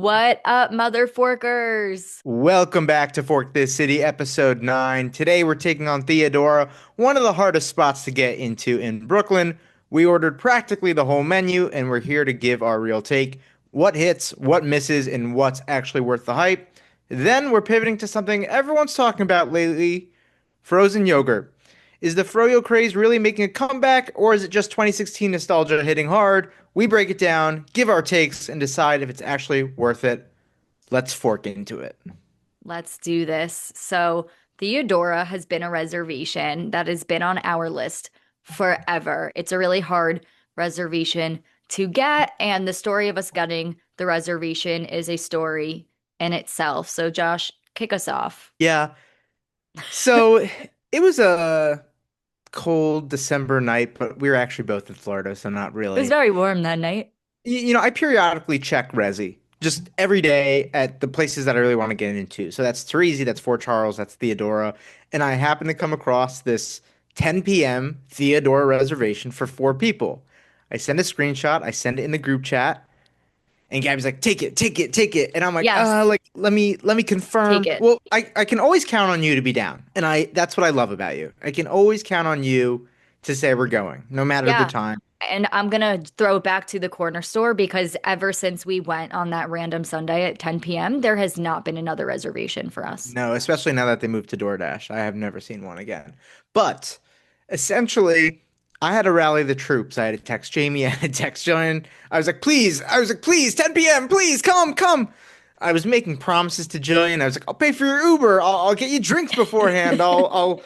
What up, mother forkers? Welcome back to Fork This City, episode 9. Today we're taking on Theodora, one of the hardest spots to get into in Brooklyn. We ordered practically the whole menu, and we're here to give our real take. What hits, what misses, and what's actually worth the hype. Then we're pivoting to something everyone's talking about lately, frozen yogurt. Is the froyo craze really making a comeback, or is it just 2016 nostalgia hitting hard? We break it down, give our takes, and decide if it's actually worth it. Let's fork into it. Let's do this. So, Theodora has been a reservation that has been on our list forever. It's a really hard reservation to get, and the story of us getting the reservation is a story in itself. So, Josh, kick us off. Yeah. So it was a cold December night, but we were actually both in Florida, so not It was really. very warm that night. I periodically check Resi just every day at the places that I really want to get into. So that's Teresi, that's Fort Charles, that's Theodora. And I happened to come across this 10 p.m. Theodora reservation for 4 people. I send a screenshot, I send it in the group chat, and Gabby's like, take it, take it, take it. And I'm like, Yes, let me take confirm. it. Well, I can always count on you to be down. And that's what I love about you. I can always count on you to say we're going, no matter the Yeah. time. And I'm gonna throw it back to the corner store because ever since we went on that random Sunday at 10 p.m., there has not been another reservation for us. No, especially now that they moved to DoorDash. I have never seen one again. But essentially, I had to rally the troops. I had to text Jamie, I had to text Jillian. I was like, please, 10 p.m., please, come, come. I was making promises to Jillian. I was like, I'll pay for your Uber. I'll get you drinks beforehand. I'll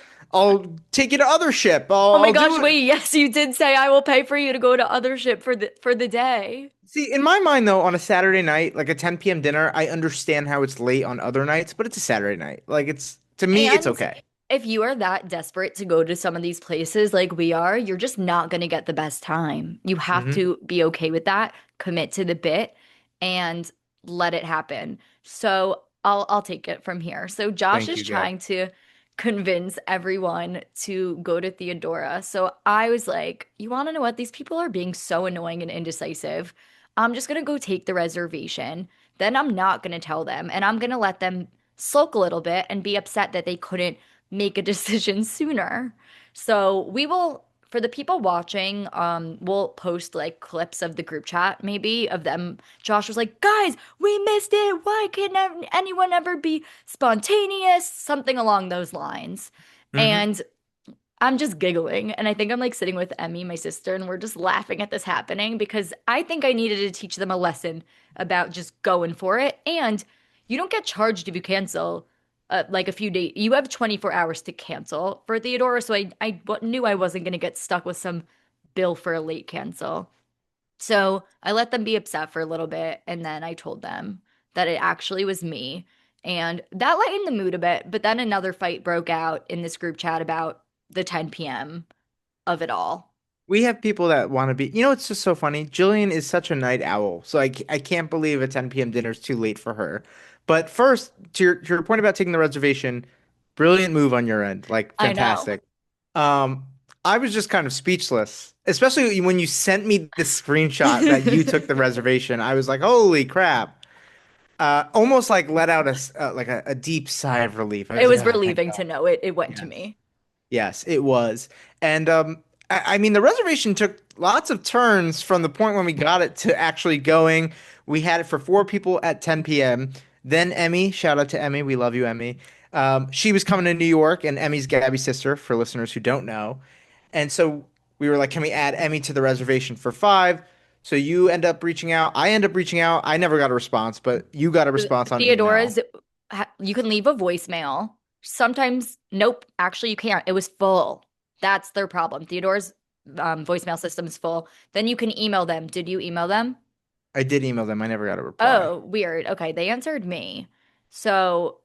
take you to other ship. Oh my I'll gosh, do it. wait, yes, you did say I will pay for you to go to other ship for the day. See, in my mind though, on a Saturday night, like a 10 p.m. dinner, I understand how it's late on other nights, but it's a Saturday night. Like it's to me, it's And okay. if you are that desperate to go to some of these places like we are, you're just not gonna get the best time. You have Hmm. to be okay with that, commit to the bit, and let it happen. So I'll take it from here. So Josh Thank is you, Gab. trying to convince everyone to go to Theodora. So I was like, you want to know what? These people are being so annoying and indecisive. I'm just gonna go take the reservation. Then I'm not gonna tell them, and I'm gonna let them sulk a little bit and be upset that they couldn't make a decision sooner. So we will, for the people watching, we'll post like clips of the group chat maybe of them. Josh was like, guys, we missed it. Why can't anyone ever be spontaneous? Something along those lines. Hmm. And I'm just giggling. And I think I'm like sitting with Emmy, my sister, and we're just laughing at this happening because I think I needed to teach them a lesson about just going for it. And you don't get charged if you cancel like a few days. You have 24 hours to cancel for Theodora. So knew I wasn't going to get stuck with some bill for a late cancel. So I let them be upset for a little bit. And then I told them that it actually was me. And that lightened the mood a bit. But then another fight broke out in this group chat about the 10 p.m. of it all. We have people that want to be, it's just so funny. Jillian is such a night owl. So I can't believe a 10 p.m. dinner is too late for her. But first, to your point about taking the reservation, brilliant move on your end. Like, I know. fantastic. Um, I was just kind of speechless, especially when you sent me the screenshot that you took the reservation. I was like, holy crap. Almost like let out a deep sigh of relief. I It was like, was oh, thank relieving God. to know it went to Yes. me. Yes, it was. And I mean, the reservation took lots of turns from the point when we got it to actually going. We had it for 4 people at 10 p.m. Then Emmy, shout out to Emmy. We love you, Emmy. She was coming to New York, and Emmy's Gabby's sister, for listeners who don't know. And so we were like, can we add Emmy to the reservation for 5? So you end up reaching out. I end up reaching out. I never got a response, but you got a response on email. Theodora's, you can leave a voicemail. Sometimes, nope, actually, you can't. It was full. That's their problem. Theodora's voicemail system is full. Then you can email them. Did you email them? I did email them. I never got a reply. Oh, weird. Okay, they answered me. So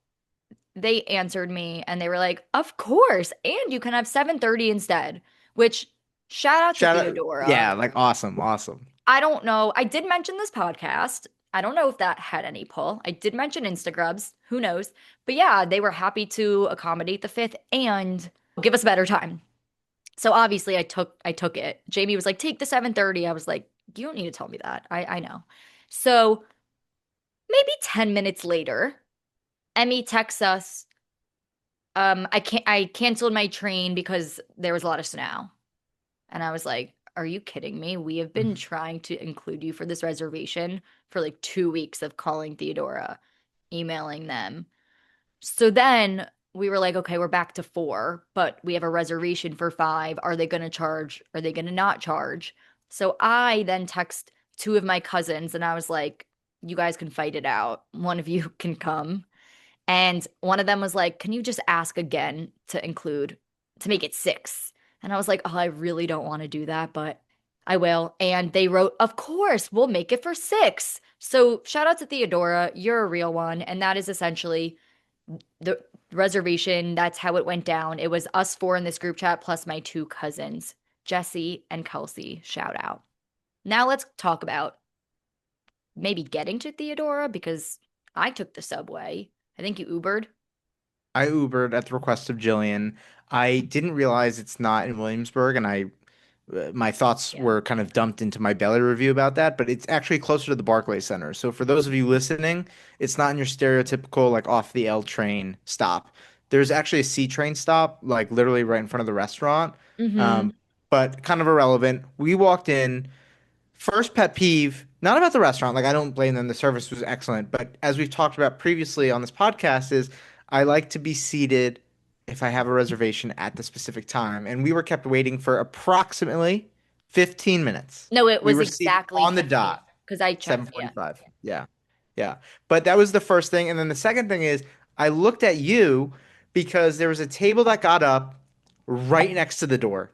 they answered me and they were like, "Of course. And you can have 7:30 instead." Which shout out to Shout out. Theodora. Yeah, like awesome, awesome. I don't know. I did mention this podcast. I don't know if that had any pull. I did mention Instagrubs. Who knows? But yeah, they were happy to accommodate the fifth and give us a better time. So obviously I took it. Jamie was like, take the 7:30. I was like, you don't need to tell me that. I know. So Maybe 10 minutes later, Emmy texts us, I canceled my train because there was a lot of snow. And I was like, are you kidding me? We have been trying to include you for this reservation for like 2 weeks of calling Theodora, emailing them. So then we were like, okay, we're back to four, but we have a reservation for five. Are they going to charge? Are they going to not charge? So I then text two of my cousins and I was like, you guys can fight it out. One of you can come. And one of them was like, can you just ask again to include, to make it six? And I was like, oh, I really don't want to do that, but I will. And they wrote, of course, we'll make it for six. So shout out to Theodora. You're a real one. And that is essentially the reservation. That's how it went down. It was us four in this group chat plus my two cousins, Jesse and Kelsey. Shout out. Now let's talk about maybe getting to Theodora because I took the subway. I think you Ubered. I Ubered at the request of Jillian. I didn't realize it's not in Williamsburg, and my thoughts Yeah. were kind of dumped into my belly review about that, but it's actually closer to the Barclay Center. So for those of you listening, it's not in your stereotypical like off the L train stop. There's actually a C train stop, like literally right in front of the restaurant. Mm-hmm. Um, but kind of irrelevant. We walked in. First pet peeve, not about the restaurant. Like I don't blame them. The service was excellent. But as we've talked about previously on this podcast, is I like to be seated if I have a reservation at the specific time. And we were kept waiting for approximately 15 minutes. No, it We was were seated exactly on the 15 dot, because I checked. Yeah. 7:45. Yeah. Yeah. But that was the first thing. And then the second thing is I looked at you because there was a table that got up right next to the door.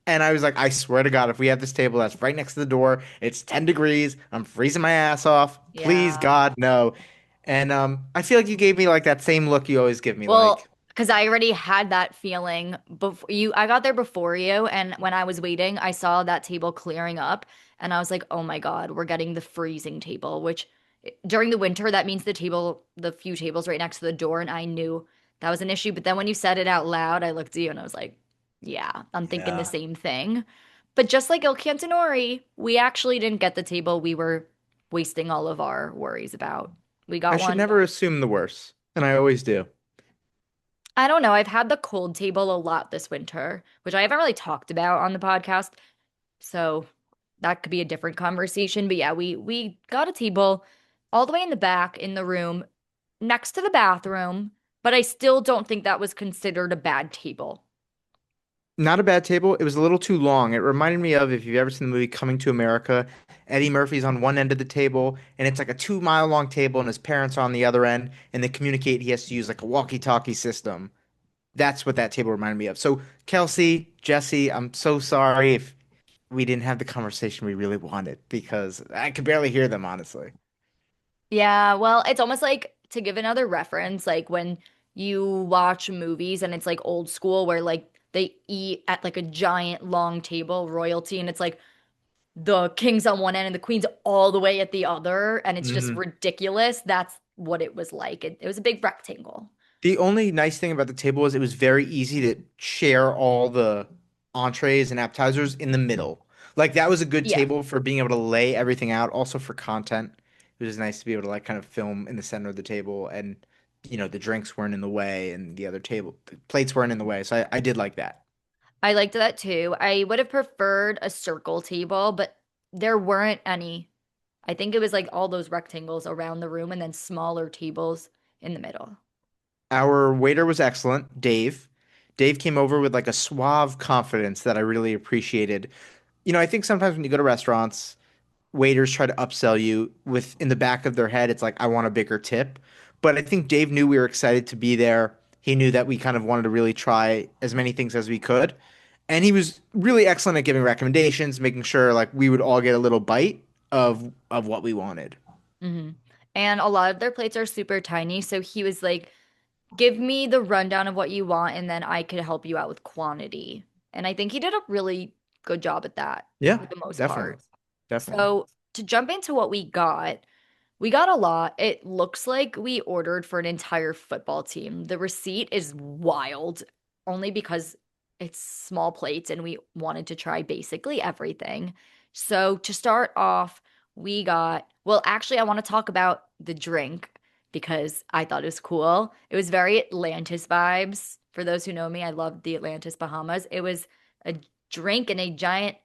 And I was like, I swear to God, if we have this table that's right next to the door, it's 10 degrees, I'm freezing my ass off. Please, Yeah. God, no. And I feel like you gave me like that same look you always give me, like, Well, because I already had that feeling before you, I got there before you. And when I was waiting, I saw that table clearing up. And I was like, oh my God, we're getting the freezing table, which during the winter, that means the table, the few tables right next to the door. And I knew that was an issue. But then when you said it out loud, I looked at you and I was like, yeah, I'm thinking the yeah. same thing. But just like Il Cantonori, we actually didn't get the table we were wasting all of our worries about. We I got should one. never assume the worst. And I always do. I don't know. I've had the cold table a lot this winter, which I haven't really talked about on the podcast. So that could be a different conversation. But yeah, we got a table all the way in the back in the room next to the bathroom, but I still don't think that was considered a bad table. Not a bad table. It was a little too long. It reminded me of if you've ever seen the movie Coming to America, Eddie Murphy's on one end of the table, and it's like a 2 mile long table, and his parents are on the other end, and they communicate. He has to use like a walkie-talkie system. That's what that table reminded me of. So, Kelsey, Jesse, I'm so sorry if we didn't have the conversation we really wanted because I could barely hear them, honestly. Yeah, well, it's almost like to give another reference, like when you watch movies and it's like old school where like they eat at like a giant long table, royalty, and it's like the king's on one end and the queen's all the way at the other, and it's just hmm ridiculous. That's what it was like. It was a big rectangle. The only nice thing about the table was it was very easy to share all the entrees and appetizers in the middle. Like that was a good Yeah. table for being able to lay everything out, also for content. It was nice to be able to like kind of film in the center of the table and the drinks weren't in the way and the plates weren't in the way. So I did like that. I liked that too. I would have preferred a circle table, but there weren't any. I think it was like all those rectangles around the room and then smaller tables in the middle. Our waiter was excellent, Dave. Dave came over with like a suave confidence that I really appreciated. I think sometimes when you go to restaurants, waiters try to upsell you with in the back of their head, it's like, I want a bigger tip. But I think Dave knew we were excited to be there. He knew that we kind of wanted to really try as many things as we could. And he was really excellent at giving recommendations, making sure like we would all get a little bite of what we wanted. Hmm. And a lot of their plates are super tiny. So he was like, give me the rundown of what you want, and then I could help you out with quantity. And I think he did a really good job at that Yeah, for the most definitely. part. Definitely. So to jump into what we got a lot. It looks like we ordered for an entire football team. The receipt is wild, only because it's small plates and we wanted to try basically everything. So to start off, we got, well, actually, I want to talk about the drink because I thought it was cool. It was very Atlantis vibes. For those who know me, I love the Atlantis Bahamas. It was a drink in a giant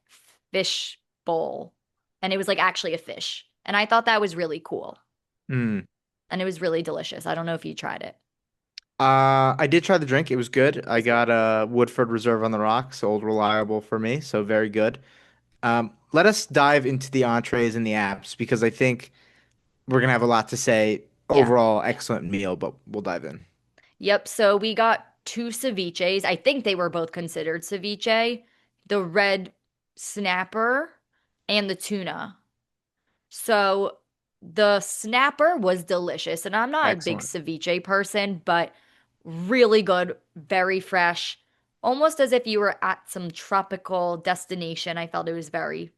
fish bowl, and it was like actually a fish. And I thought that was really cool. Mm. And it was really delicious. I don't know if you tried it. I did try the drink. It was good. It I was good. got a Woodford Reserve on the rocks, old reliable for me, so very good. Let us dive into the entrees and the apps because I think we're gonna have a lot to say. Yeah. Overall, excellent meal, but we'll dive in. Yep. So we got two ceviches. I think they were both considered ceviche, the red snapper and the tuna. So the snapper was delicious. And I'm not a big Excellent. ceviche person, but really good, very fresh, almost as if you were at some tropical destination. I felt it was very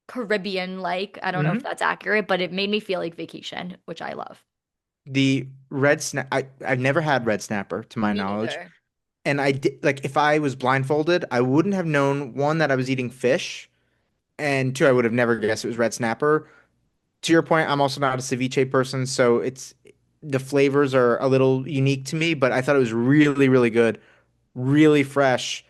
Caribbean like. I don't know if Hmm. that's accurate, but it made me feel like vacation, which I love. The red snap. I've never had red snapper to my Me knowledge, neither. and I did like if I was blindfolded, I wouldn't have known one that I was eating fish, and two, I would have never guessed it was red snapper. To your point, I'm also not a ceviche person, so it's the flavors are a little unique to me, but I thought it was really, really good, really fresh.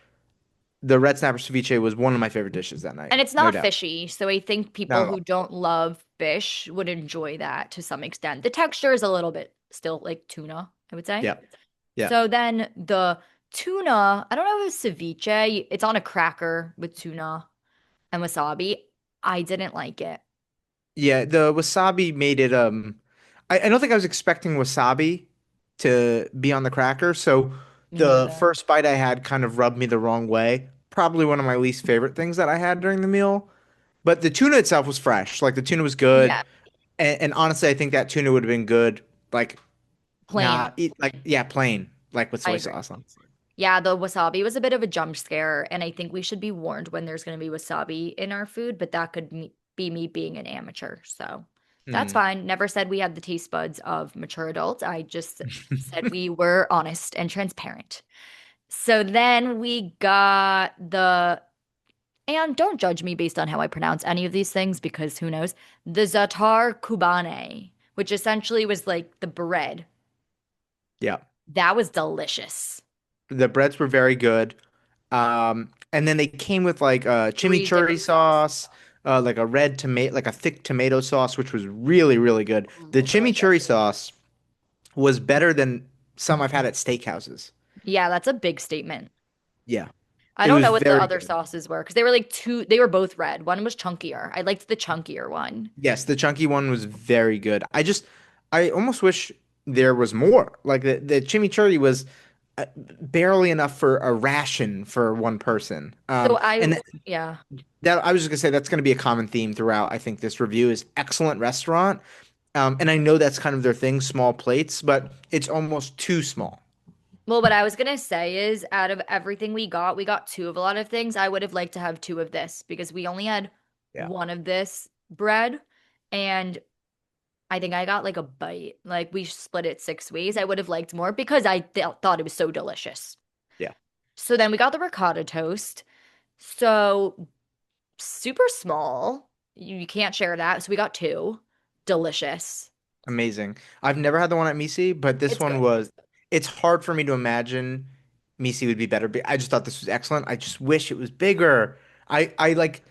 The red snapper ceviche was one of my favorite dishes that night, And it's no not doubt. fishy, so I think Not people at who all. don't love fish would enjoy that to some extent. The texture is a little bit still like tuna, I would say. Yeah, yeah, So then the tuna, I don't know if it was ceviche. It's on a cracker with tuna and wasabi. I didn't like it. yeah. The wasabi made it. I don't think I was expecting wasabi to be on the cracker, so Me the neither. first bite I had kind of rubbed me the wrong way. Probably one of my least favorite things that I had during the meal. But the tuna itself was fresh. Like the tuna was good. Yeah, And honestly, I think that tuna would have been good, like plain. not eat like yeah, plain, like with I soy agree. sauce on. Yeah, the wasabi was a bit of a jump scare, and I think we should be warned when there's going to be wasabi in our food, but that could be me being an amateur. So that's Mm. fine. Never said we had the taste buds of mature adults. I just said we were honest and transparent. So then we got and don't judge me based on how I pronounce any of these things because who knows, the za'atar cubane, which essentially was like the bread. Yeah, That was delicious. the breads were very good. And then they came with like Three chimichurri different sauces. sauce, like a red tomato, like a thick tomato sauce, which was really, really good. The chimichurri Delicious. sauce was better than some I've had at steakhouses. Yeah, that's a big statement. Yeah, I it don't was know what the very other good. sauces were because they were like they were both red. One was chunkier. I liked the chunkier one. Yes, the chunky one was very good. I almost wish there was more. Like the chimichurri was barely enough for a ration for one person. So And yeah. that I was just gonna say that's gonna be a common theme throughout. I think this review is excellent restaurant. And I know that's kind of their thing, small plates, but it's almost too small. Well, what I was gonna say is out of everything we got two of a lot of things. I would have liked to have two of this because we only had Yeah. one of this bread and I think I got like a bite. Like we split it six ways. I would have liked more because I thought it was so delicious. Yeah. So then we got the ricotta toast. So super small. You can't share that. So we got two. Delicious. Amazing. I've never had the one at Misi, but this It's one good. was, it's hard for me to imagine Misi would be better. But I just thought this was excellent. I just wish it was bigger. I like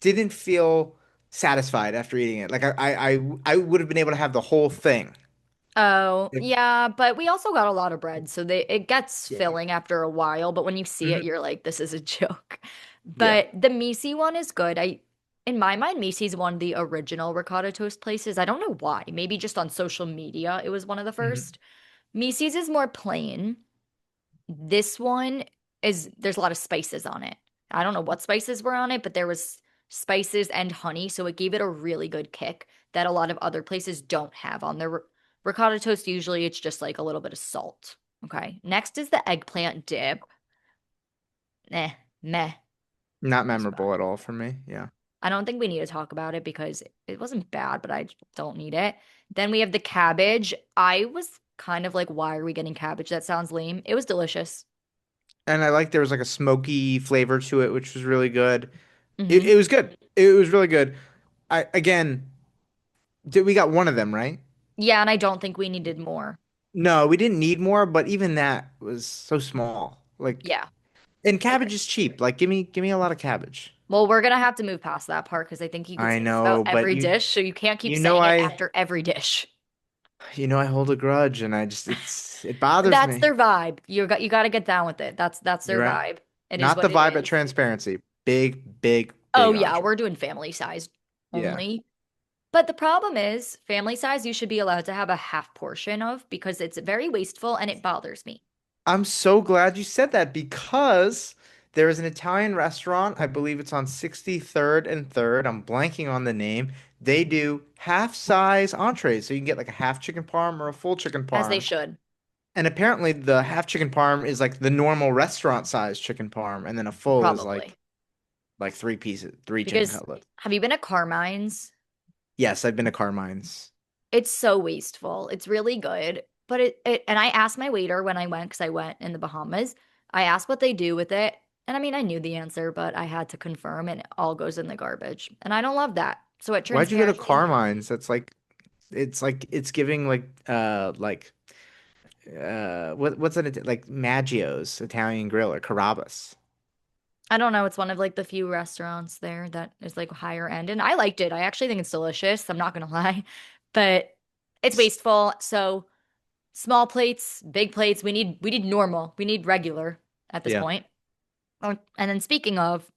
didn't feel satisfied after eating it. Like I would have been able to have the whole thing. Oh, If- yeah, but we also got a lot of bread, so it gets Yeah. filling after a while, but when you see it, Mhm. you're like, this is a joke. Yeah. But the Misi one is good. In my mind, Misi's one of the original ricotta toast places. I don't know why. Maybe just on social media, it was one of the Mhm. first. Misi's is more plain. This one there's a lot of spices on it. I don't know what spices were on it, but there was spices and honey, so it gave it a really good kick that a lot of other places don't have on their ricotta toast. Usually it's just like a little bit of salt. Okay. Next is the eggplant dip. Eh, meh. Not It's fine. memorable at all for me. Yeah. I don't think we need to talk about it because it wasn't bad, but I don't need it. Then we have the cabbage. I was kind of like, why are we getting cabbage? That sounds lame. It was delicious. And I like there was like a smoky flavor to it, which was really good. Hmm. It was good. It was really good. I again, we got one of them, right? Yeah, and I don't think we needed more. No, we didn't need more, but even that was so small. Like, Yeah. and Okay. cabbage is cheap. Like, give me a lot of cabbage. Well, we're gonna have to move past that part because I think you could I say this about know, but every dish, so you can't keep you know saying it I after every dish. I hold a grudge, and it bothers That's me. their vibe. You got to get down with it. That's You're their right. vibe. It is Not the what it vibe at is. transparency. Big, big, Oh big yeah, entree. we're doing family size Yeah. only. But the problem is, family size you should be allowed to have a half portion of because it's very wasteful and it bothers me. I'm so glad you said that because there is an Italian restaurant. I believe it's on 63rd and 3rd. I'm blanking on the name. They do half size entrees. So you can get like a half chicken parm or a full chicken As they parm. should, And apparently the half chicken parm is like the normal restaurant size chicken parm. And then a full is probably. like three pieces, three chicken Because cutlets. have you been to Carmine's? Yes, I've been to Carmine's. It's so wasteful. It's really good, but it and I asked my waiter when I went because I went in the Bahamas. I asked what they do with it, and I mean I knew the answer, but I had to confirm, and it all goes in the garbage, and I don't love that. So at Why'd you go to transparency, Carmine's? That's like it's giving what's it like Maggio's Italian Grill or Carrabba's. I don't know. It's one of like the few restaurants there that is like higher end, and I liked it. I actually think it's delicious. I'm not gonna lie, but it's wasteful. So small plates, big plates. We need normal. We need regular at this Yeah. point. Oh, and then speaking of,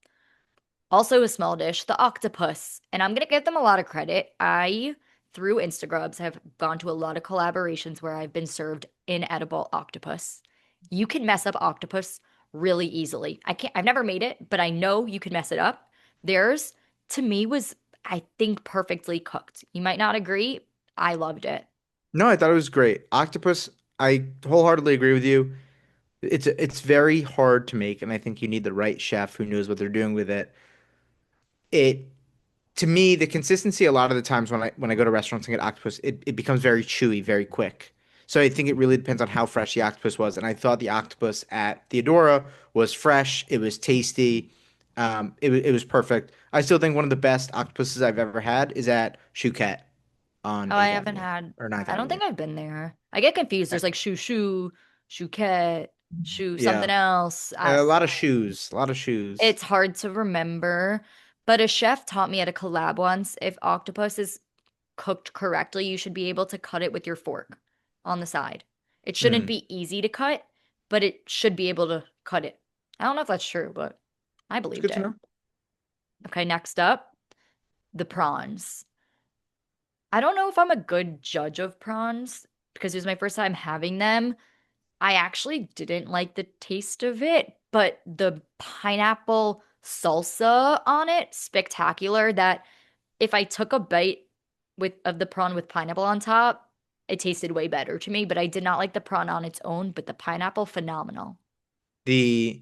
also a small dish, the octopus. And I'm gonna give them a lot of credit. I, through Instagrams, have gone to a lot of collaborations where I've been served inedible octopus. You can mess up octopus really easily. I've never made it, but I know you can mess it up. Theirs, to me, was, I think, perfectly cooked. You might not agree. I loved it. No, I thought it was great. Octopus, I wholeheartedly agree with you. It's very hard to make, and I think you need the right chef who knows what they're doing with it. It to me, the consistency a lot of the times when I go to restaurants and get octopus, it becomes very chewy very quick. So I think it really depends on how fresh the octopus was. And I thought the octopus at Theodora was fresh. It was tasty. It was perfect. I still think one of the best octopuses I've ever had is at Chouquette on Oh, I 8th haven't Avenue had, or Ninth I don't Avenue. think I've been there. I get confused. Uh, There's like chouquette, Yeah, something else. a lot of shoes, a lot of shoes. It's hard to remember, but a chef taught me at a collab once if octopus is cooked correctly, you should be able to cut it with your fork on the side. It shouldn't Mm, be easy to cut, but it should be able to cut it. I don't know if that's true, but I it's believed good to it. know. Okay, next up, the prawns. I don't know if I'm a good judge of prawns because it was my first time having them. I actually didn't like the taste of it, but the pineapple salsa on it, spectacular. That if I took a bite with of the prawn with pineapple on top, it tasted way better to me, but I did not like the prawn on its own, but the pineapple phenomenal. The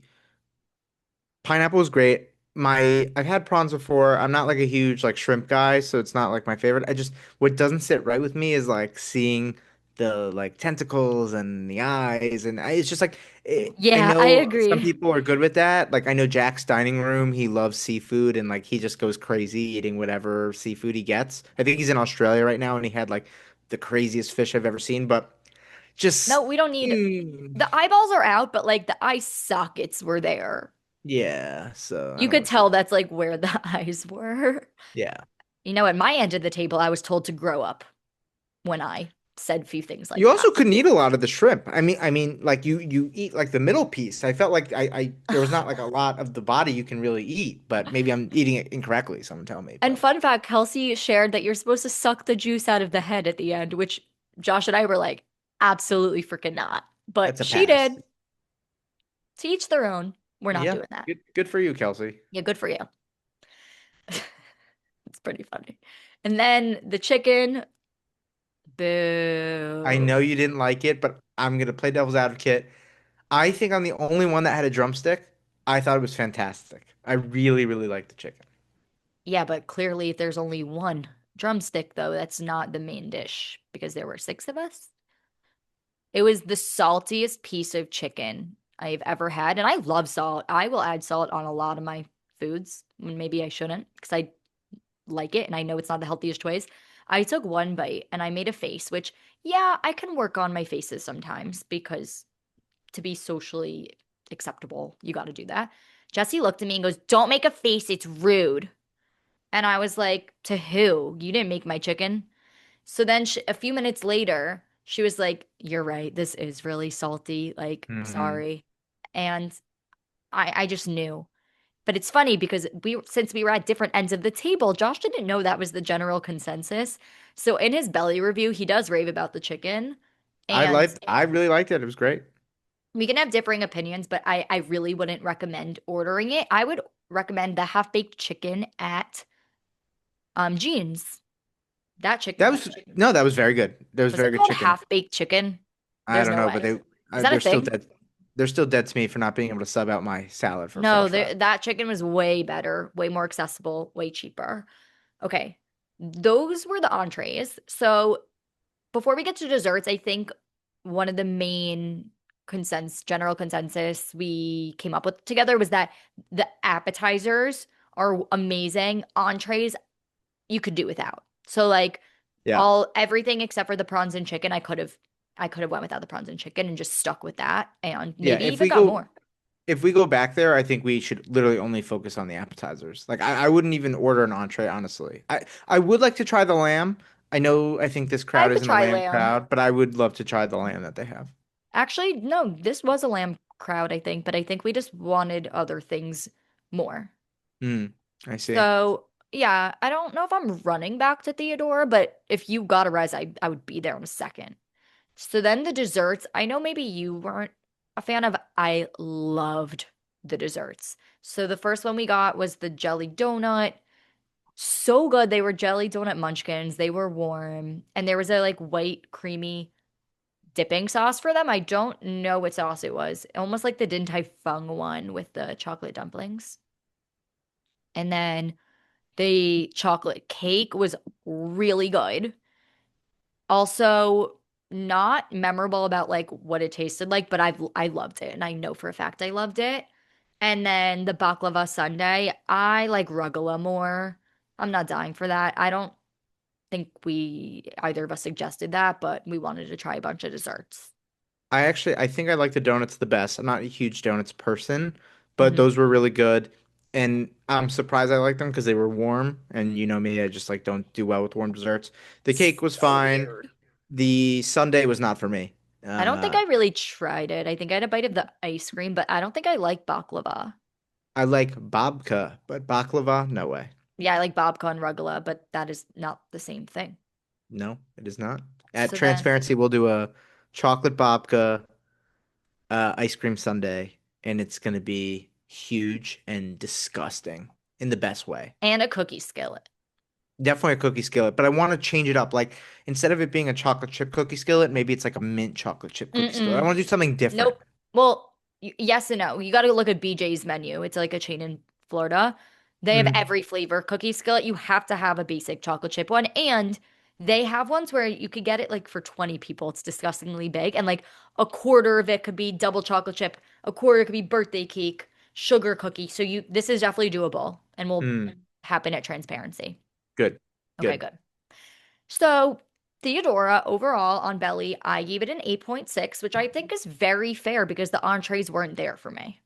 Pineapple is great. I've had prawns before. I'm not like a huge like shrimp guy, so it's not like my favorite. I just what doesn't sit right with me is like seeing the like tentacles and the eyes, and it's just like I Yeah, I know some agree. people are good with that. Like I know Jack's Dining Room, he loves seafood and like he just goes crazy eating whatever seafood he gets. I think he's in Australia right now and he had like the craziest fish I've ever seen, but No, just we don't need mm, the eyeballs are out, but like the eye sockets were there. yeah, so I You don't know could what to tell do. that's like where the eyes were. Yeah. You know, at my end of the table, I was told to grow up when I said few things You like that. also couldn't eat a lot of the shrimp. Like you eat like the middle piece. I felt like I there was not like a lot of the body you can really eat, but maybe I'm eating it incorrectly. Someone tell me, And but fun fact, Kelsey shared that you're supposed to suck the juice out of the head at the end, which Josh and I were like, absolutely freaking not. that's But a she pass. did. To each their own. We're not Yeah, doing that. good for you, Kelsey. Yeah, good for you. It's pretty funny. And then the chicken, I boo. know you didn't like it, but I'm gonna play devil's advocate. I think I'm the only one that had a drumstick. I thought it was fantastic. I really, really liked the chicken. Yeah, but clearly if there's only one drumstick, though, that's not the main dish because there were six of us. It was the saltiest piece of chicken I've ever had. And I love salt. I will add salt on a lot of my foods when maybe I shouldn't because I like it and I know it's not the healthiest choice. I took one bite and I made a face, which, yeah, I can work on my faces sometimes because to be socially acceptable, you got to do that. Jesse looked at me and goes, "Don't make a face, it's rude." And I was like, "To who? You didn't make my chicken." So then a few minutes later, she was like, "You're right. This is really salty. Like, Hmm. sorry." And I just knew. But it's funny because since we were at different ends of the table, Josh didn't know that was the general consensus. So in his belly review, he does rave about the chicken. And I really liked it. It was great. we can have differing opinions, but I really wouldn't recommend ordering it. I would recommend the half-baked chicken at Jean's. That That chicken. was no, that was very good. That was Was it very good called chicken. half-baked chicken? I There's don't no know, but way. they Is that a they're still thing? dead. They're still dead to me for not being able to sub out my salad for No, fresh fries. that chicken was way better, way more accessible, way cheaper. Okay. Those were the entrees. So before we get to desserts, I think one of the main general consensus we came up with together was that the appetizers are amazing. Entrees you could do without. So like Yeah. all everything except for the prawns and chicken, I could have went without the prawns and chicken and just stuck with that and Yeah, maybe even got more. if we go back there, I think we should literally only focus on the appetizers. Like I wouldn't even order an entree, honestly. I would like to try the lamb. I think this I crowd could isn't a try lamb lamb. crowd, but I would love to try the lamb that they have. Actually, no, this was a lamb crowd, I think, but I think we just wanted other things more. Hmm. I see. So, yeah, I don't know if I'm running back to Theodora, but if you got a res, I would be there in a second. So then the desserts, I know maybe you weren't a fan of, I loved the desserts. So the first one we got was the jelly donut. So good. They were jelly donut munchkins. They were warm. And there was a like white creamy dipping sauce for them. I don't know what sauce it was. Almost like the Din Tai Fung one with the chocolate dumplings. And then the chocolate cake was really good. Also, not memorable about like what it tasted like, but I loved it and I know for a fact I loved it. And then the baklava sundae, I like rugala more. I'm not dying for that. I don't think we either of us suggested that, but we wanted to try a bunch of desserts. I think I like the donuts the best. I'm not a huge donuts person, but Hmm. those were really good. And I'm surprised I liked them because they were warm. And you know me, I just like don't do well with warm desserts. The cake was So fine. weird. The sundae was not for me. I don't think Uh, I really tried it. I think I had a bite of the ice cream, but I don't think I like baklava. I like babka, but baklava, no way. Yeah, I like babka and rugala, but that is not the same thing. No, it is not. At So then, Transparency, we'll do a chocolate babka ice cream sundae, and it's gonna be huge and disgusting in the best way. and a cookie skillet. Definitely a cookie skillet, but I want to change it up. Like instead of it being a chocolate chip cookie skillet, maybe it's like a mint chocolate chip cookie skillet. I Mm-mm. want to do something different. Nope. Well, yes and no. You got to look at BJ's menu. It's like a chain in Florida. They have Hmm. every flavor cookie skillet. You have to have a basic chocolate chip one. And they have ones where you could get it like for 20 people. It's disgustingly big. And like a quarter of it could be double chocolate chip, a quarter could be birthday cake, sugar cookie. So this is definitely doable and will Mm, happen at transparency. good, Okay, good. good. So Theodora overall on Belly, I gave it an 8.6, which I think is very fair because the entrees weren't there for me.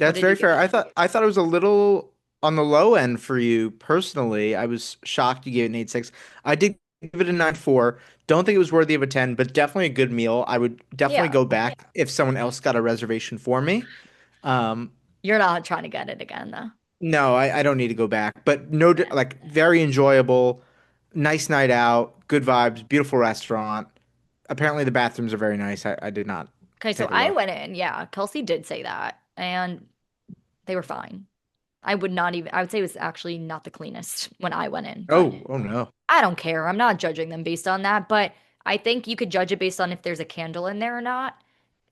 What That's did you very give fair. it? I thought it was a little on the low end for you personally. I was shocked you gave it an 8.6. I did give it a 9.4. Don't think it was worthy of a 10, but definitely a good meal. I would definitely Yeah, go back if someone else got a reservation for me. Um, you're not trying to get it again though. no, I don't need to go back, but no, like very enjoyable, nice night out, good vibes, beautiful restaurant. Apparently the bathrooms are very nice. I did not Okay, so take a I look. went in. Yeah, Kelsey did say that, and they were fine. I would say it was actually not the cleanest when I went in, but Oh, oh no. I don't care. I'm not judging them based on that, but I think you could judge it based on if there's a candle in there or not.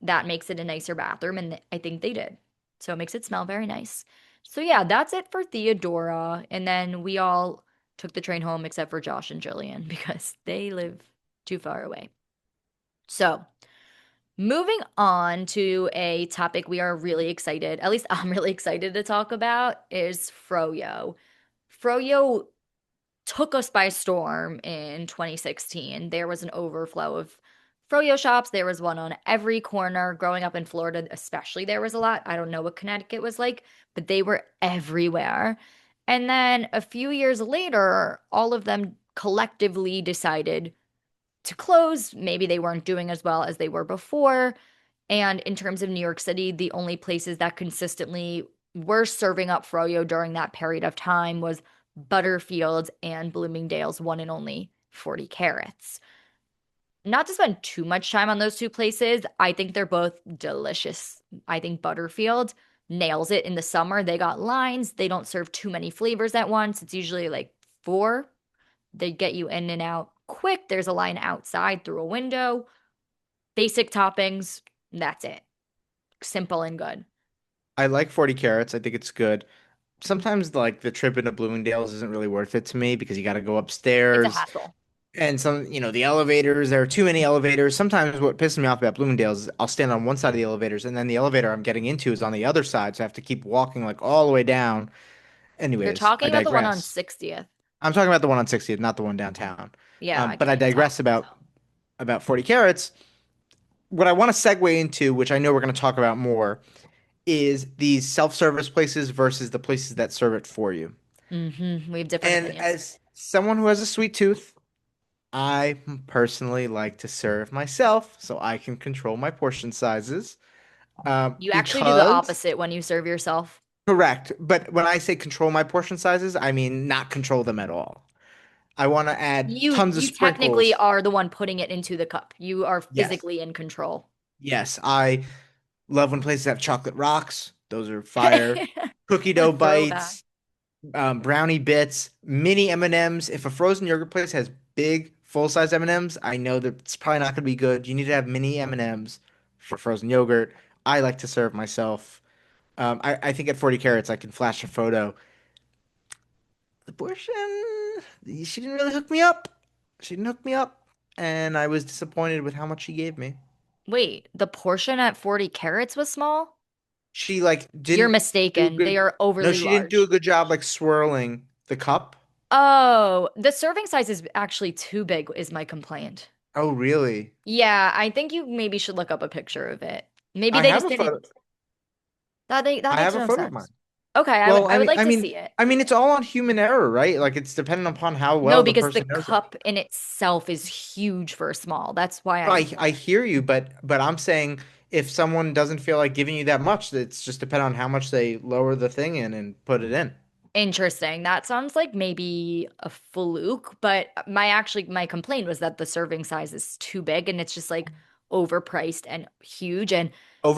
That makes it a nicer bathroom, and I think they did. So it makes it smell very nice. So yeah, that's it for Theodora. And then we all took the train home except for Josh and Jillian because they live too far away. So moving on to a topic we are really excited, at least I'm really excited to talk about, is froyo. Froyo took us by storm in 2016. There was an overflow of froyo shops. There was one on every corner. Growing up in Florida, especially, there was a lot. I don't know what Connecticut was like, but they were everywhere. And then a few years later, all of them collectively decided to close. Maybe they weren't doing as well as they were before. And in terms of New York City, the only places that consistently were serving up froyo during that period of time was Butterfield's and Bloomingdale's one and only 40 carats. Not to spend too much time on those two places, I think they're both delicious. I think Butterfield nails it in the summer. They got lines, they don't serve too many flavors at once. It's usually like four. They get you in and out quick. There's a line outside through a window. Basic toppings. That's it. Simple and good. I like 40 carats. I think it's good. Sometimes like the trip into Bloomingdale's isn't really worth it to me because you got to go It's a upstairs hassle. and the elevators, there are too many elevators. Sometimes what pisses me off about Bloomingdale's is I'll stand on one side of the elevators and then the elevator I'm getting into is on the other side, so I have to keep walking like all the way down. You're Anyways, I talking about the one on digress. 60th. I'm talking about the one on 60th, not the one downtown. Yeah, I But I can't even tell. digress So, about 40 carats. What I want to segue into, which I know we're going to talk about more, is these self-service places versus the places that serve it for you. we have different And opinions. as someone who has a sweet tooth, I personally like to serve myself so I can control my portion sizes. You actually do the Because, opposite when you serve yourself. correct. But when I say control my portion sizes, I mean not control them at all. I want to add tons of You technically sprinkles. are the one putting it into the cup. You are Yes. physically in control. Yes. I love when places have chocolate rocks. Those are fire. Cookie A dough throwback. bites, brownie bits, mini M&Ms. If a frozen yogurt place has big full-size M&Ms, I know that it's probably not going to be good. You need to have mini M&Ms for frozen yogurt. I like to serve myself. I think at 40 carats, I can flash a photo. The portion, she didn't really hook me up. She didn't hook me up, and I was disappointed with how much she gave me. Wait, the portion at 40 carats was small? She like You're didn't do a mistaken. They good. are No, overly she didn't do a large. good job like swirling the cup. Oh, the serving size is actually too big, is my complaint. Oh, really? Yeah, I think you maybe should look up a picture of it. Maybe I they have just a photo. didn't. That I makes have a no photo of mine. sense. Okay, Well, I would like to see it. I mean, it's all on human error, right? Like it's dependent upon how No, well the because the person knows it. cup in itself is huge for small. That's why I I hear you, but I'm saying if someone doesn't feel like giving you that much, it's just dependent on how much they lower the thing in and put it in. interesting. That sounds like maybe a fluke, but my complaint was that the serving size is too big and it's just like overpriced and huge. And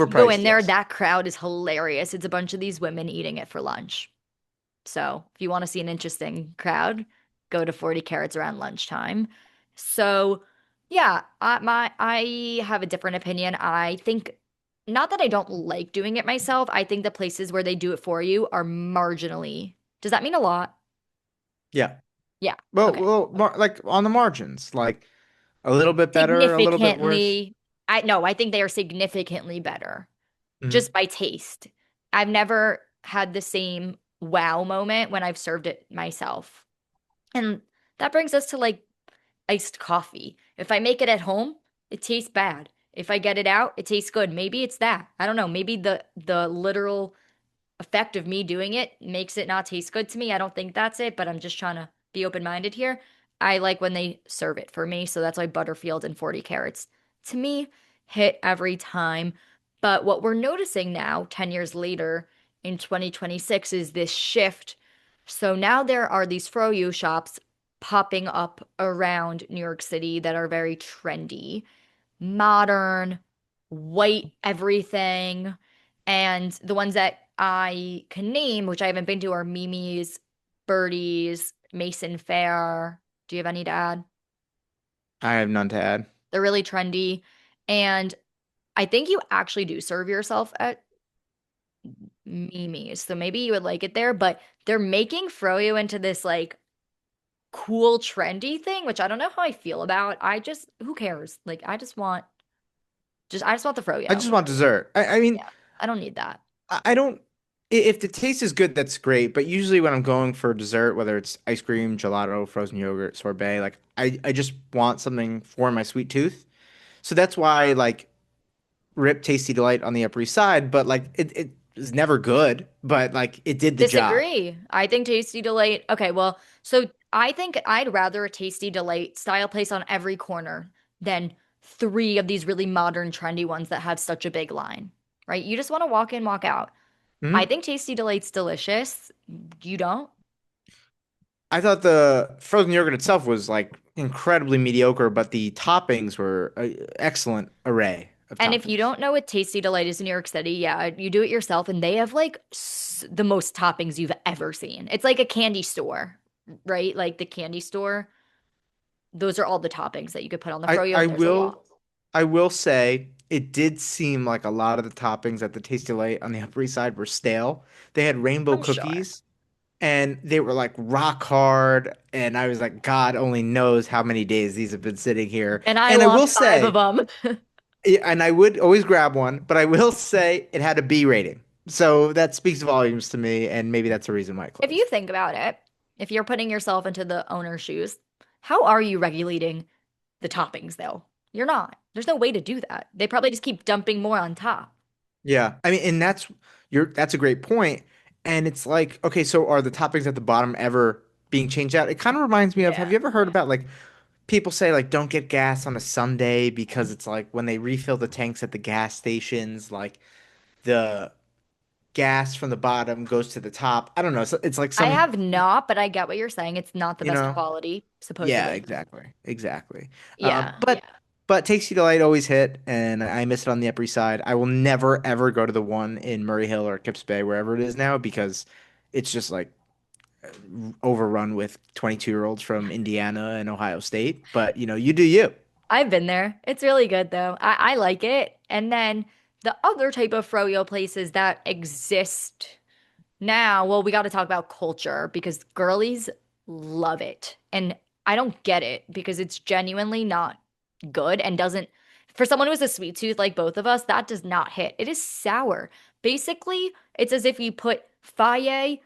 you go in Overpriced, there, yes. that crowd is hilarious. It's a bunch of these women eating it for lunch. So if you want to see an interesting crowd, go to 40 carats around lunchtime. So yeah, I have a different opinion. I think not that I don't like doing it myself. I think the places where they do it for you are marginally. Does that mean a lot? Yeah. Yeah. Well, Okay. like on the margins, like a little bit better, a little bit worse. Significantly. I no, I think they are significantly better Hmm. just by taste. I've never had the same wow moment when I've served it myself. And that brings us to like iced coffee. If I make it at home, it tastes bad. If I get it out, it tastes good. Maybe it's that. I don't know. Maybe the literal effect of me doing it makes it not taste good to me. I don't think that's it, but I'm just trying to be open-minded here. I like when they serve it for me, so that's why Butterfield and 40 carats to me hit every time. But what we're noticing now, 10 years later in 2026, is this shift. So now there are these froyo shops popping up around New York City that are very trendy, modern, white everything. And the ones that I can name, which I haven't been to, are Mimi's, Birdie's, Mason Fair. Do you have any to add? I have none to add. They're really trendy. And I think you actually do serve yourself at Mimi's. So maybe you would like it there, but they're making froyo into this like cool, trendy thing, which I don't know how I feel about. Who cares? Like, I just want the I froyo. just want dessert. I mean, Yeah, I don't need that. I don't. If the taste is good, that's great. But usually when I'm going for dessert, whether it's ice cream, gelato, frozen yogurt, sorbet, like I just want something for my sweet tooth. So that's why like Rip Tasty Delight on the Upper East Side, but like it is never good, but like it did the job. Disagree. I think Tasty Delight. Okay, well, so I think I'd rather a Tasty Delight style place on every corner than three of these really modern, trendy ones that have such a big line, right? You just want to walk in, walk out. I Mhm. think Tasty Delight's delicious. You don't? I thought the frozen yogurt itself was like incredibly mediocre, but the toppings were an excellent array of And if you toppings. don't know what Tasty Delight is in New York City, yeah, you do it yourself, and they have like the most toppings you've ever seen. It's like a candy store, right? Like the candy store. Those are all the toppings that you could put on the I froyo, I and there's a lot. will I will say it did seem like a lot of the toppings at the Tasty Light on the Upper East Side were stale. They had rainbow I'm sure. cookies and they were like rock hard, and I was like, God only knows how many days these have been sitting here. And I And I will want five of say, them. yeah, and I would always grab one, but I will say it had a B rating. So that speaks volumes to me, and maybe that's the reason why it If you closed. think about it, if you're putting yourself into the owner's shoes, how are you regulating the toppings though? You're not. There's no way to do that. They probably just keep dumping more on top. Yeah. I mean, and that's a great point. And it's like, okay, so are the toppings at the bottom ever being changed out? It kind of reminds me of, have Yeah. you ever heard about like people say like don't get gas on a Sunday because Mhm. it's like when they refill the tanks at the gas stations, like the gas from the bottom goes to the top. I don't know. It's like I some, have not, but I get what you're saying. It's not the you best know, quality, yeah, supposedly. exactly. Exactly. Yeah. But Tasty Delight always hit, and I miss it on the Upper East Side. I will never ever go to the one in Murray Hill or Kips Bay, wherever it is now, because it's just like overrun with 22-year-olds from Indiana and Ohio State. But you do you. I've been there. It's really good though. I like it. And then the other type of froyo places that exist now, well, we got to talk about culture because girlies love it. And I don't get it because it's genuinely not good and doesn't, for someone who has a sweet tooth like both of us, that does not hit. It is sour. Basically, it's as if you put Faye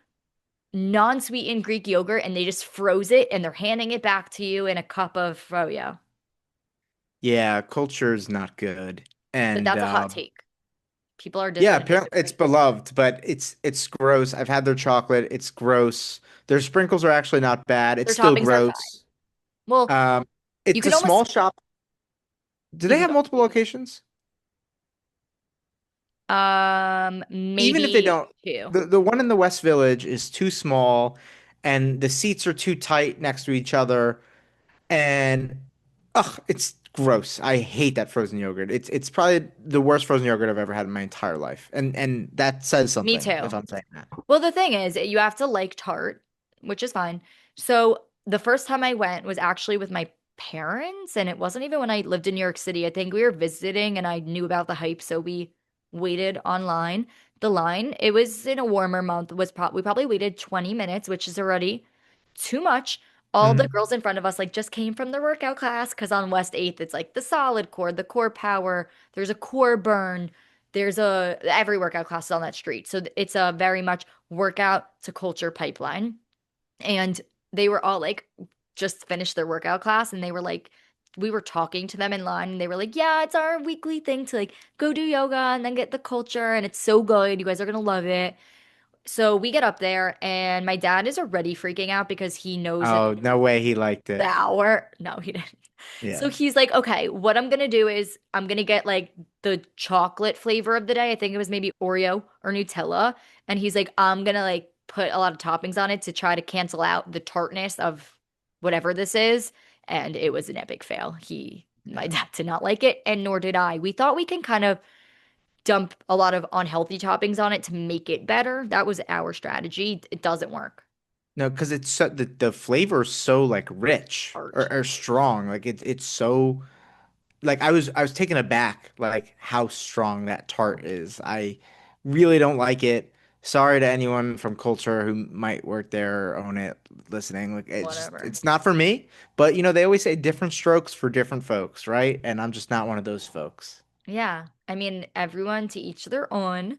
non-sweetened Greek yogurt and they just froze it and they're handing it back to you in a cup of froyo. Yeah, culture is not good, and That's a hot take. People are yeah, gonna apparently it's disagree. beloved, but it's gross. I've had their chocolate. It's gross. Their sprinkles are actually not bad. It's Their still toppings are fine. gross. Well, Um, you it's a could almost small shop. Do you they can have go multiple locations? Even if they maybe don't, two. the one in the West Village is too small, and the seats are too tight next to each other, and ugh, it's gross. I hate that frozen yogurt. It's probably the worst frozen yogurt I've ever had in my entire life, and that says Me something if too. I'm saying that. Well, the thing is, you have to like tart, which is fine. So the first time I went was actually with my parents, and it wasn't even when I lived in New York City. I think we were visiting and I knew about the hype, so we waited online. The line, it was in a warmer month, was we probably waited 20 minutes, which is already too much. All the Mhm. girls in front of us like just came from their workout class because on West 8th it's like the solid core, the core power, there's a core burn, there's a every workout class is on that street. So it's a very much workout to culture pipeline. And they were all like just finished their workout class and they were like we were talking to them in line and they were like, "Yeah, it's our weekly thing to like go do yoga and then get the culture and it's so good. You guys are gonna love it." So we get up there and my dad is already freaking out because he knows that Oh, no way he liked it. sour. No, he didn't. So Yeah. he's like, okay, what I'm gonna do is I'm gonna get like the chocolate flavor of the day. I think it was maybe Oreo or Nutella. And he's like, I'm gonna like put a lot of toppings on it to try to cancel out the tartness of whatever this is. And it was an epic fail. My Yeah. dad did not like it, and nor did I. We thought we can kind of dump a lot of unhealthy toppings on it to make it better. That was our strategy. It doesn't work. No, because it's so, the flavor is so like rich Art. or strong. Like it's so like I was taken aback like how strong that tart is. I really don't like it. Sorry to anyone from culture who might work there or own it listening. Like Whatever. it's not for me. But they always say different strokes for different folks, right? And I'm just not one of those folks. Yeah. I mean, everyone to each their own.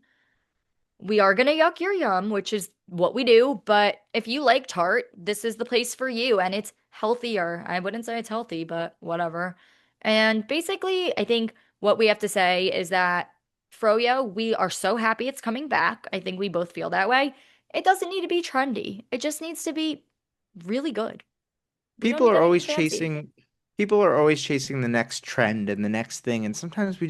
We are gonna yuck your yum, which is what we do, but if you like tart, this is the place for you, and it's healthier. I wouldn't say it's healthy, but whatever. And basically, I think what we have to say is that froyo, we are so happy it's coming back. I think we both feel that way. It doesn't need to be trendy. It just needs to be really good. We don't People need are anything always fancy. chasing people are always chasing the next trend and the next thing, and sometimes we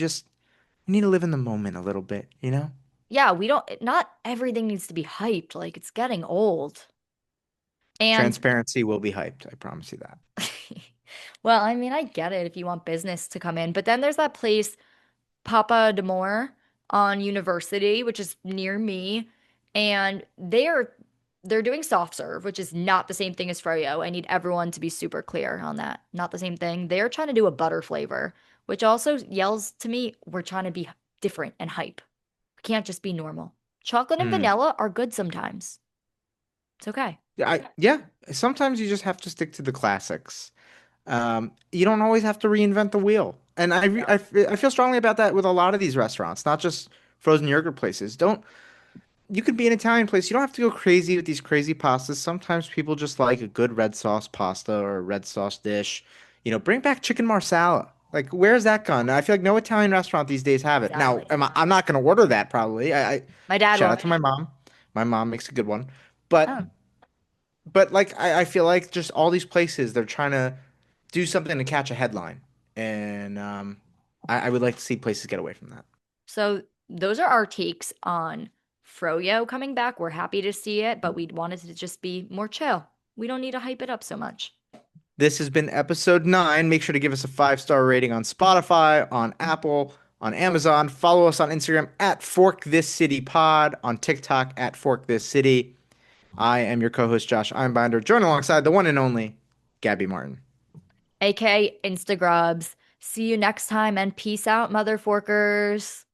need to live in the moment a little bit, you know? Yeah, we don't, not everything needs to be hyped. Like it's getting old. And Transparency will be hyped, I promise you that. well, I mean, I get it if you want business to come in, but then there's that place, Papa Demore on University, which is near me, and they're doing soft serve, which is not the same thing as froyo. I need everyone to be super clear on that. Not the same thing. They're trying to do a butter flavor, which also yells to me, we're trying to be different and hype. We can't just be normal. Chocolate and Hmm. vanilla are good sometimes. It's okay. Yeah, sometimes you just have to stick to the classics. You don't always have to reinvent the wheel. And I feel strongly about that with a lot of these restaurants, not just frozen yogurt places. Don't You could be an Italian place. You don't have to go crazy with these crazy pastas. Sometimes people just like a good red sauce pasta or a red sauce dish. Bring back chicken marsala. Like, where's that gone? I feel like no Italian restaurant these days have it. Now, Exactly. I'm not going to order that probably. I My dad shout out won't. to my mom. My mom makes a good one. But Oh. like I feel like just all these places they're trying to do something to catch a headline, and I would like to see places get away from that. So those are our takes on Froyo coming back. We're happy to see it, but we wanted to just be more chill. We don't need to hype it up so much. This has been episode 9. Make sure to give us a 5-star rating on Spotify, on Apple, on Amazon. Follow us on Instagram at Fork This City Pod, on TikTok at Fork This City. I am your co-host Josh Einbinder, joined alongside the one and only Gabby Martin. AK Instagrubs. See you next time and peace out, mother forkers.